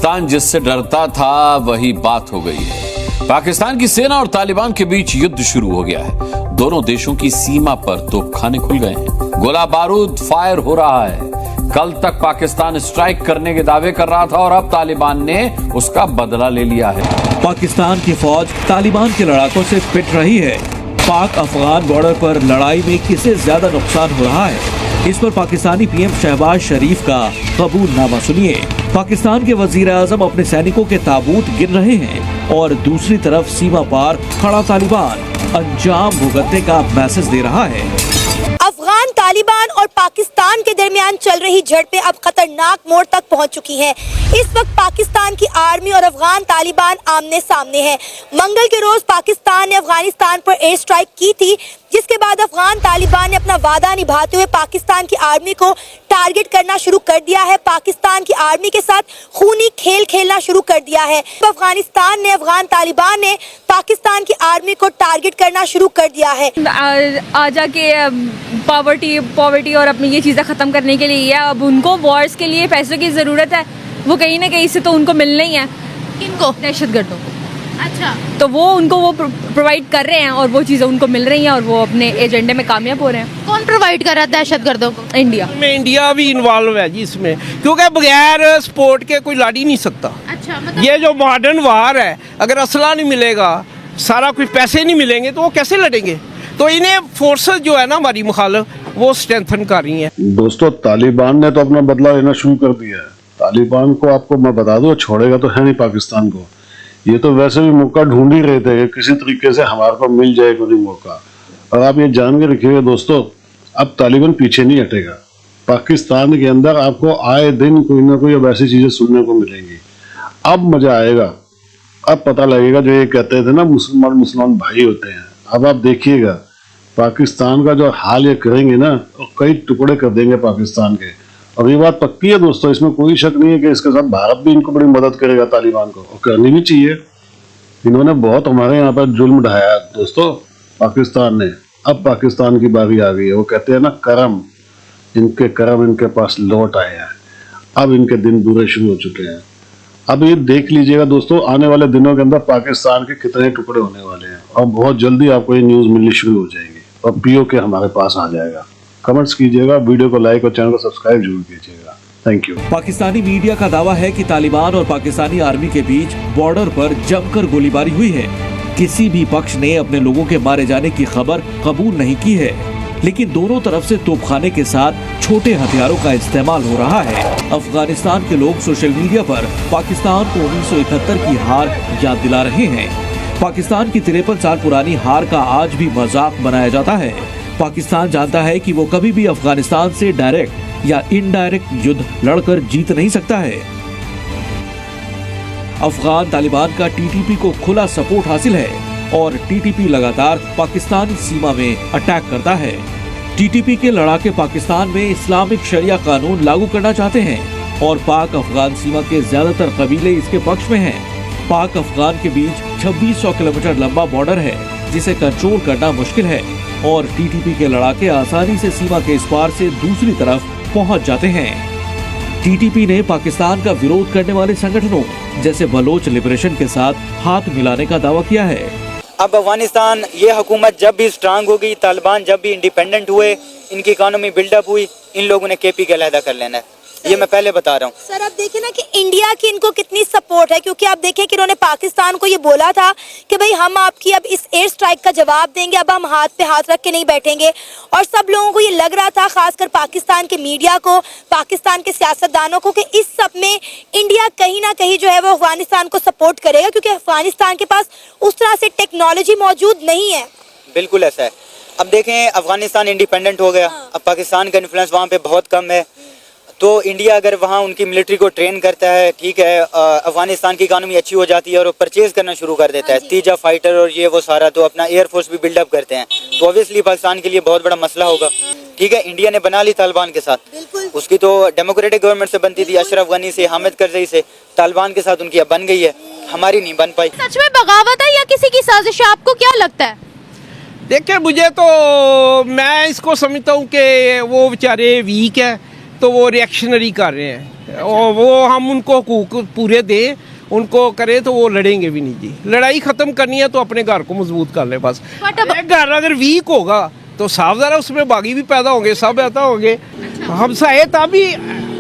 पाकिस्तान जिससे डरता था वही बात हो गई है। पाकिस्तान की सेना और तालिबान के बीच युद्ध शुरू हो गया है। दोनों देशों की सीमा पर तोपखाने खुल गए हैं, गोला बारूद फायर हो रहा है। कल तक पाकिस्तान स्ट्राइक करने के दावे कर रहा था और अब तालिबान ने उसका बदला ले लिया है। पाकिस्तान की फौज तालिबान के लड़ाकों से पिट रही है। पाक अफगान बॉर्डर पर लड़ाई में किसे ज्यादा नुकसान हो रहा है, इस पर पाकिस्तानी पीएम शहबाज शरीफ का कबूलनामा सुनिए। पाकिस्तान के वजीर आजम अपने सैनिकों के ताबूत गिन रहे हैं और दूसरी तरफ सीमा पार खड़ा तालिबान अंजाम भुगतने का मैसेज दे रहा है। अफगान तालिबान और पाकिस्तान के दरमियान चल रही झड़पें अब खतरनाक मोड़ तक पहुंच चुकी हैं। इस वक्त पाकिस्तान की आर्मी और अफगान तालिबान आमने सामने हैं। मंगल के रोज पाकिस्तान ने अफगानिस्तान पर एयर स्ट्राइक की थी, जिसके बाद अफगान तालिबान ने अपना वादा निभाते हुए पाकिस्तान की आर्मी को टारगेट करना शुरू कर दिया है। पाकिस्तान की आर्मी के साथ खूनी खेल खेलना शुरू कर दिया है। अफगानिस्तान ने अफगान तालिबान ने पाकिस्तान की आर्मी को टारगेट करना शुरू कर दिया है। आ जाके पॉवर्टी और अपनी ये चीज़ें ख़त्म करने के लिए अब उनको वॉर्स के लिए पैसों की ज़रूरत है, वो कहीं ना कहीं से तो उनको मिलना ही है। किनको? दहशतगर्दों को। अच्छा, तो वो उनको वो प्रोवाइड कर रहे हैं और वो चीज़ें उनको मिल रही हैं और वो अपने एजेंडे में कामयाब हो रहे हैं। कौन प्रोवाइड कर रहा है दहशतगर्दों को? इंडिया में इंडिया भी इन्वॉल्व है जी इसमें, क्योंकि बगैर सपोर्ट के कोई लड़ ही नहीं सकता। अच्छा, मतलब ये जो मॉडर्न वार है, अगर असला नहीं मिलेगा, सारा कुछ पैसे नहीं मिलेंगे तो वो कैसे लड़ेंगे? तो इन्हें फोर्सेस जो है ना हमारी मुखालिफ, वो स्ट्रेंथन कर रही हैं। दोस्तों, तालिबान ने तो अपना बदला लेना शुरू कर दिया है। तालिबान को आपको मैं बता दूं, छोड़ेगा तो है नहीं पाकिस्तान को। ये तो वैसे भी मौका ढूंढ ही रहे थे कि किसी तरीके से हमारे को मिल जाए कोई मौका। और आप ये जान के रखिएगा दोस्तों, अब तालिबान पीछे नहीं हटेगा। पाकिस्तान के अंदर आपको आए दिन कोई ना कोई अब ऐसी चीजें सुनने को मिलेंगी। अब मजा आएगा, अब पता लगेगा जो ये कहते थे ना मुसलमान भाई होते हैं। अब आप देखिएगा पाकिस्तान का जो हाल ये करेंगे ना, तो कई टुकड़े कर देंगे पाकिस्तान के। और ये बात पक्की है दोस्तों, इसमें कोई शक नहीं है कि इसके साथ भारत भी इनको बड़ी मदद करेगा तालिबान को, और करनी भी चाहिए। इन्होंने बहुत हमारे यहाँ पर जुल्म ढाया दोस्तों पाकिस्तान ने। अब पाकिस्तान की बारी आ गई है। वो कहते हैं ना, करम इनके पास लौट आए हैं। अब इनके दिन बुरे शुरू हो चुके हैं। अब ये देख लीजिएगा दोस्तों, आने वाले दिनों के अंदर पाकिस्तान के कितने टुकड़े होने वाले हैं और बहुत जल्दी आपको ये न्यूज़ मिलनी शुरू हो जाएगी और पीओके हमारे पास आ जाएगा। कमेंट्स कीजिएगा, वीडियो को लाइक और चैनल को सब्सक्राइब जरूर कीजिएगा। Thank you. पाकिस्तानी मीडिया का दावा है कि तालिबान और पाकिस्तानी आर्मी के बीच बॉर्डर पर जमकर गोलीबारी हुई है। किसी भी पक्ष ने अपने लोगों के मारे जाने की खबर कबूल नहीं की है, लेकिन दोनों तरफ से तोपखाने के साथ छोटे हथियारों का इस्तेमाल हो रहा है। अफगानिस्तान के लोग सोशल मीडिया पर पाकिस्तान को 1971 की हार याद दिला रहे हैं। पाकिस्तान की 53 साल पुरानी हार का आज भी मजाक बनाया जाता है। पाकिस्तान जानता है कि वो कभी भी अफगानिस्तान से डायरेक्ट या इनडायरेक्ट युद्ध लड़कर जीत नहीं सकता है। अफगान तालिबान का टीटीपी को खुला सपोर्ट हासिल है और टीटीपी लगातार पाकिस्तानी सीमा में अटैक करता है। टीटीपी के लड़ाके पाकिस्तान में इस्लामिक शरिया कानून लागू करना चाहते हैं और पाक अफगान सीमा के ज्यादातर कबीले इसके पक्ष में हैं। पाक अफगान के बीच 2600 किलोमीटर लंबा बॉर्डर है, जिसे कंट्रोल करना मुश्किल है और टीटीपी के लड़ाके आसानी से सीमा के इस पार से दूसरी तरफ पहुंच जाते हैं। टीटीपी ने पाकिस्तान का विरोध करने वाले संगठनों जैसे बलोच लिबरेशन के साथ हाथ मिलाने का दावा किया है। अब अफगानिस्तान ये हुकूमत जब भी स्ट्रांग हो गई, तालिबान जब भी इंडिपेंडेंट हुए, इनकी इकोनॉमी बिल्डअप हुई, इन लोगों ने केपी के अलहदा कर लेना है। ये मैं पहले बता रहा हूँ सर। अब देखिए ना कि इंडिया की इनको कितनी सपोर्ट है, क्योंकि आप देखें कि इन्होंने पाकिस्तान को ये बोला था कि भाई हम आपकी अब इस एयर स्ट्राइक का जवाब देंगे, अब हम हाथ पे हाथ रख के नहीं बैठेंगे। और सब लोगों को ये लग रहा था, खासकर पाकिस्तान के मीडिया को, पाकिस्तान के सियासतदानों को, कि इस सब में इंडिया कहीं ना कहीं जो है वो अफगानिस्तान को सपोर्ट करेगा, क्योंकि अफगानिस्तान के पास उस तरह से टेक्नोलॉजी मौजूद नहीं है। बिल्कुल ऐसा है। अब देखें, अफगानिस्तान इंडिपेंडेंट हो गया, अब पाकिस्तान का इन्फ्लुएंस वहाँ पे बहुत कम है। तो इंडिया अगर वहाँ उनकी मिलिट्री को ट्रेन करता है, ठीक है, अफगानिस्तान की इकानमी अच्छी हो जाती है और वो परचेज करना शुरू कर देता है, तीजा फाइटर और ये वो सारा, तो अपना एयरफोर्स भी बिल्डअप करते हैं, तो ऑब्वियसली पाकिस्तान के लिए बहुत बड़ा मसला होगा। ठीक है, इंडिया ने बना ली तालिबान के साथ, उसकी तो डेमोक्रेटिक गवर्नमेंट से बनती थी, अशरफ गनी से, हामिद करजई से, तालिबान के साथ उनकी अब बन गई है, हमारी नहीं बन पाई। सच में बगावत है या किसी की साजिश है, आपको क्या लगता है? देखिए, मुझे तो मैं इसको समझता हूँ कि वो बेचारे वीक है, तो वो रिएक्शनरी कर रहे हैं और वो हम उनको हकूक पूरे दें, उनको करें तो वो लड़ेंगे भी नहीं जी। लड़ाई ख़त्म करनी है तो अपने घर को मजबूत कर ले बस। एक घर अगर वीक होगा तो साफ ज़रा उसमें बागी भी पैदा होंगे, सब ऐसा होंगे। हम सहाय तभी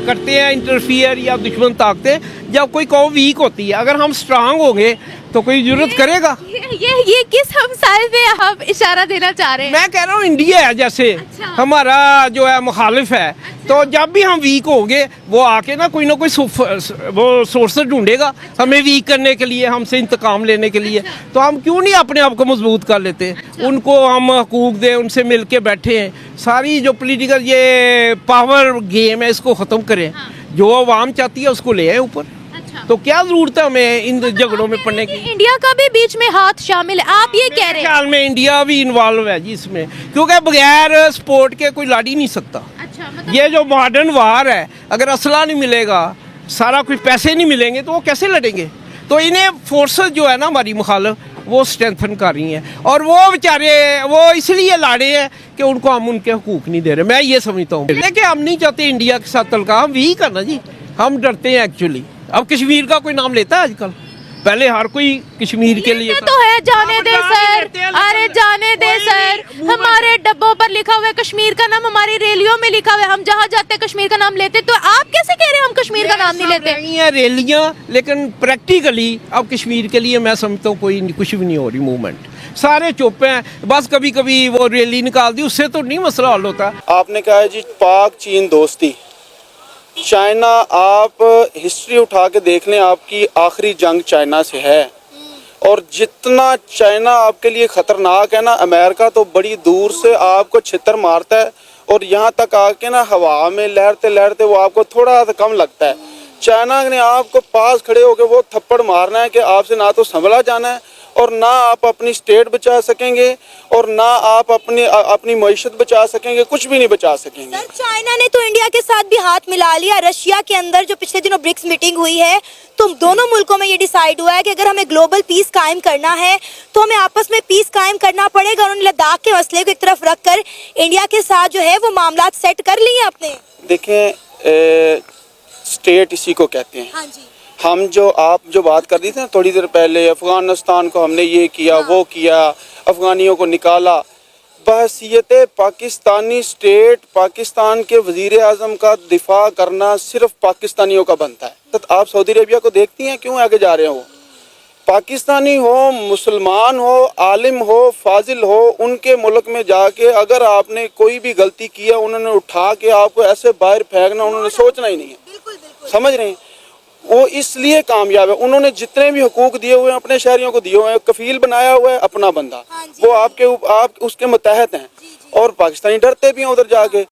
करते हैं इंटरफियर या दुश्मन ताकतें जब कोई कौम वीक होती है। अगर हम स्ट्रांग होंगे तो कोई जरूरत करेगा। ये किस हमसाये पे आप इशारा देना चाह रहे हैं? मैं कह रहा हूँ इंडिया है जैसे हमारा जो है मुखालिफ है, तो जब भी हम वीक होंगे वो आके ना कोई वो सोर्स ढूंढेगा हमें वीक करने के लिए, हमसे इंतकाम लेने के लिए। तो हम क्यों नहीं अपने आप को मजबूत कर लेते? उनको हम हकूक दें, उनसे मिल के बैठे हैं। सारी जो पोलिटिकल ये पावर गेम है इसको ख़त्म करें। जो आवाम चाहती है उसको ले आए ऊपर। तो क्या जरूरत है हमें इन झगड़ों में पड़ने की? इंडिया का भी बीच में हाथ शामिल है, आप ये कह रहे हैं? ख्याल में इंडिया भी इन्वॉल्व है जी इसमें, क्योंकि बगैर सपोर्ट के कोई लड़ ही नहीं सकता। अच्छा, मतलब ये जो मॉडर्न वार है, अगर असला नहीं मिलेगा, सारा कुछ पैसे नहीं मिलेंगे तो वो कैसे लड़ेंगे? तो इन्हें फोर्सेस जो है ना हमारी मुखालिफ वो स्ट्रेंथन कर रही हैं और वो बेचारे वो इसलिए लाड़े हैं कि उनको हम उनके हकूक नहीं दे रहे। मैं ये समझता हूँ। लेकिन हम नहीं चाहते इंडिया के साथ तलका, हम वीक है ना जी, हम डरते हैं एक्चुअली। अब कश्मीर का कोई नाम लेता है आजकल? पहले हर कोई कश्मीर के लिए तो है, जाने दे सर, अरे जाने दे सर। हमारे डब्बों पर लिखा हुआ है कश्मीर का नाम, हमारी रैलियों में लिखा हुआ है, हम जहाँ जाते कश्मीर का नाम लेते। तो आप कैसे कह रहे हैं हम कश्मीर का नाम नहीं लेते? नहीं है रैलियां, लेकिन प्रैक्टिकली अब कश्मीर के लिए मैं समझता हूँ कोई कुछ भी नहीं हो रही मूवमेंट। सारे चुप हैं, बस कभी कभी वो रैली निकाल दी, उससे तो नहीं मसला हल होता। आपने कहा है जी पाक चीन दोस्ती, चाइना, आप हिस्ट्री उठा के देख लें, आपकी आखिरी जंग चाइना से है। और जितना चाइना आपके लिए ख़तरनाक है ना, अमेरिका तो बड़ी दूर से आपको छितर मारता है और यहाँ तक आके ना हवा में लहरते लहरते वो आपको थोड़ा सा कम लगता है। चाइना ने आपको पास खड़े होकर वो थप्पड़ मारना है कि आपसे ना तो संभला जाना है और ना आप अपनी स्टेट बचा सकेंगे और ना आप अपनी मईशत बचा सकेंगे, कुछ भी नहीं बचा सकेंगे। सर, चाइना ने तो इंडिया के साथ भी हाथ मिला लिया। रशिया के अंदर जो पिछले दिनों ब्रिक्स मीटिंग हुई है, तो दोनों मुल्कों में ये डिसाइड हुआ है कि अगर हमें ग्लोबल पीस कायम करना है तो हमें आपस में पीस कायम करना पड़ेगा। उन्होंने लद्दाख के मसले को एक तरफ रखकर इंडिया के साथ जो है वो मामला सेट कर लिए अपने। देखें, स्टेट इसी को कहते हैं। हाँ जी। आप जो बात कर रही थी ना थोड़ी देर पहले, अफगानिस्तान को हमने ये किया, वो किया, अफगानियों को निकाला। बहसीयत पाकिस्तानी स्टेट, पाकिस्तान के वजीर आज़म का दिफा करना सिर्फ पाकिस्तानियों का बनता है। तो आप सऊदी अरेबिया को देखती हैं क्यों आगे जा रहे हो? पाकिस्तानी हो, मुसलमान हो, आलिम हो, फाजिल हो, उनके मुल्क में जाके अगर आपने कोई भी गलती की है, उन्होंने उठा के आपको ऐसे बाहर फेंकना, उन्होंने सोचना ही नहीं है। समझ रहे हैं? वो इसलिए कामयाब है। उन्होंने जितने भी हुकूक दिए हुए हैं अपने शहरियों को दिए हुए हैं, कफील बनाया हुआ है अपना बंदा, वो आप उसके मुतहत हैं। और पाकिस्तानी डरते भी हैं उधर जाके।